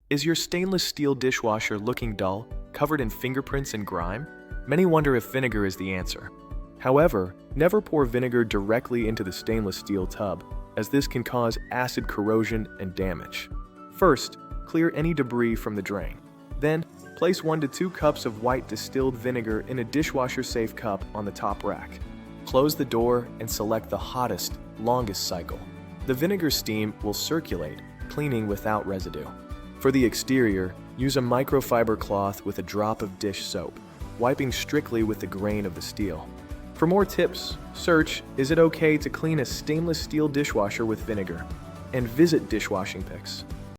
Is your stainless steel dishwasher looking dull, covered in fingerprints and grime? Many wonder if vinegar is the answer. However, never pour vinegar directly into the stainless steel tub, as this can cause acid corrosion and damage. First, clear any debris from the drain. Then, place 1 to 2 cups of white distilled vinegar in a dishwasher-safe cup on the top rack. Close the door and select the hottest, longest cycle. The vinegar steam will circulate, cleaning without residue. For the exterior, use a microfiber cloth with a drop of dish soap, wiping strictly with the grain of the steel. For more tips, search "Is it okay to clean a stainless steel dishwasher with vinegar?" and visit Dishwashing Pics.